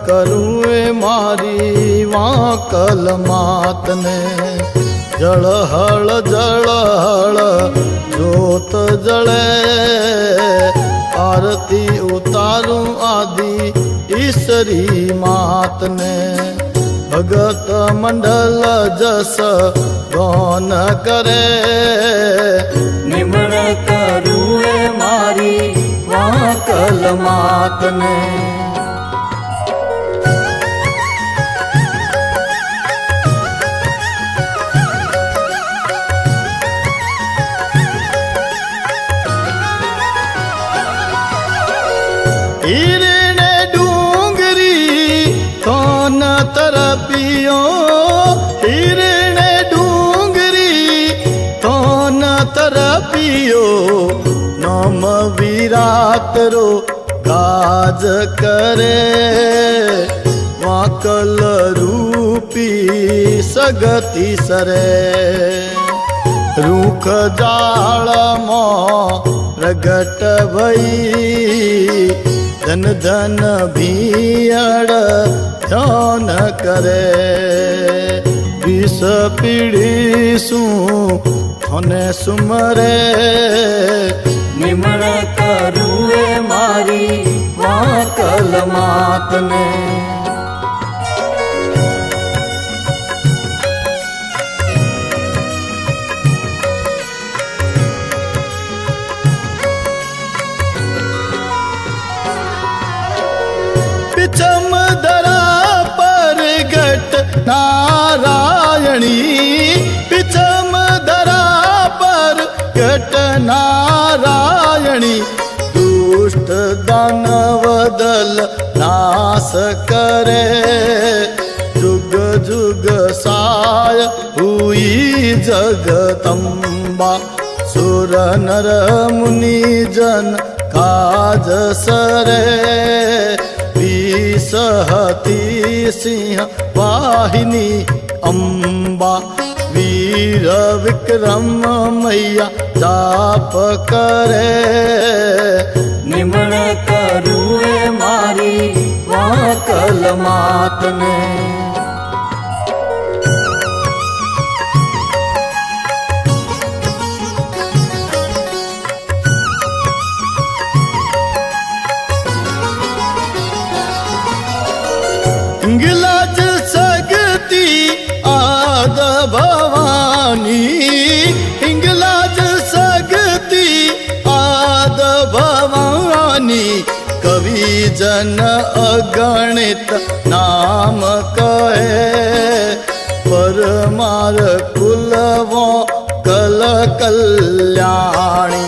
करूँ ए मारी वाकल मात ने। जळहळ जळहळ जोत जळे आरती उतारूं आदि ईश्वरी मात ने। भगत मंडल जस गौन करे निमण करूँ ए मारी वाकल मात ने। हीरने डूंगरी कौन तरपियो। हीरने डूंगरी कौन तरपियो। नाम विराट रो काज करे वाकल रूपी सगति सरे। रूख जाल मो प्रगट भई धन धन भीड़ ध्यान करे। विष पीढ़ी सु थने सुमरे निमण करूँ ए मारी वाकल मात ने। पिछम दरा पर गट नारायणी। पिछम दरा पर गट नारायणी। दुष्ट दानव दल नाश करे जुग जुग साय हुई जगदम्बा। सुर नर मुनि जन काज सरे सहती सिंह वाहिनी अम्बा। वीर विक्रम मैया जाप करे निमण करूँ ए मारी वाकल मात ने। गिलाज सगती आद भवानी। हिंगलाज सगती आद भवानी। कवि जन अगणित नाम कहे परमार कुलवो कल कल्याणी।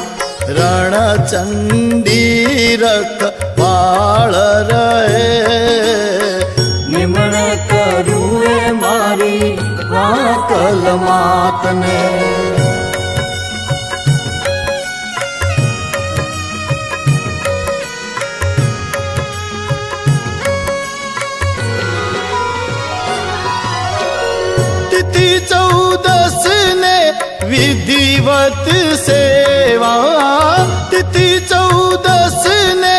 रणचंडी रख बाळ रहे निमण करूँ ए मारी वाकल मात ने। तिथि 14 ने विधिवत सेवा। तिथि 14 ने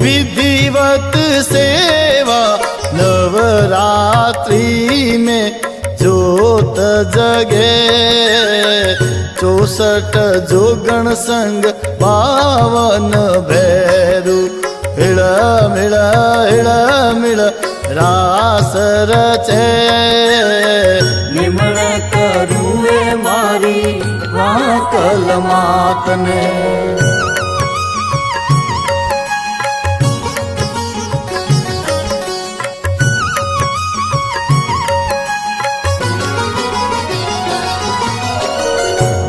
विधिवत सेवा। नवरात्रि में जोत जगे 64 जोगण संग 52 भैरू। हिड़ मिड़ हिड़ मिड़ रास रचे निमण करूँ ए मारी वाकल मात ने।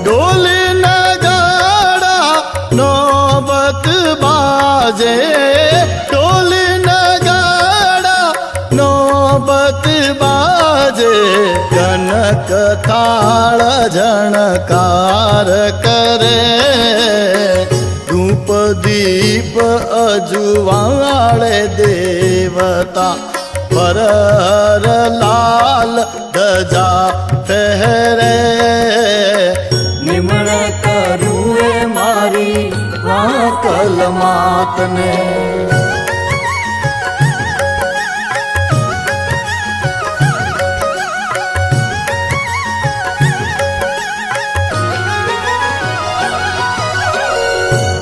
ढोल नगाड़ा नौबत बाजे। ढोल नगाड़ा नौबत बाजे। कनक थाल झणकार करे धूप दीप अजुवाळे देवता। पर लाल ध्वजा फहरे निमण करूँ ए मारी वाकल मात ने।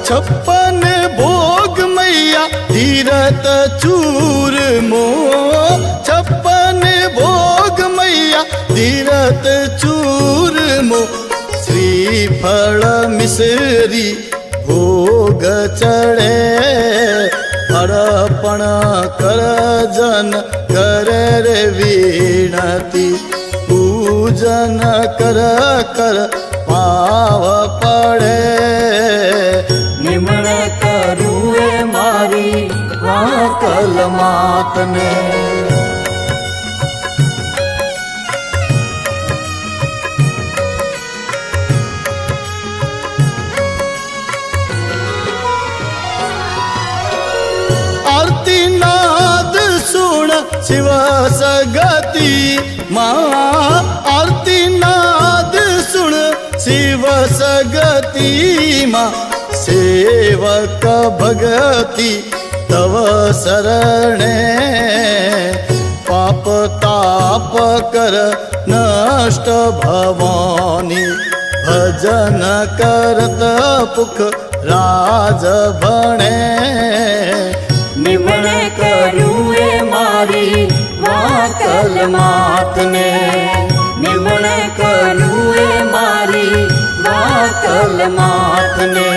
छप्पन भोग मैया धीरत चूरमो, छप्पन भोग मैया धीरत चूरमो, श्रीफल मिश्री भोग चढ़े, अर्पण कर जन करे रे विनती, पूजन कर कर पाव पड़े। નિમણ કરું એ મારી વાકલ માતને, आरती नाद सुन शिव सगती माँ, आरती नाद सुन शिव सगती माँ, सेवक भगति तव शरणे, पाप ताप कर नष्ट भवानी, भजन करत पुख राज बणे। નિમણ કરું એ મારી વાકલ માતને, નિમણ કરું એ મારી વાકલ માતને।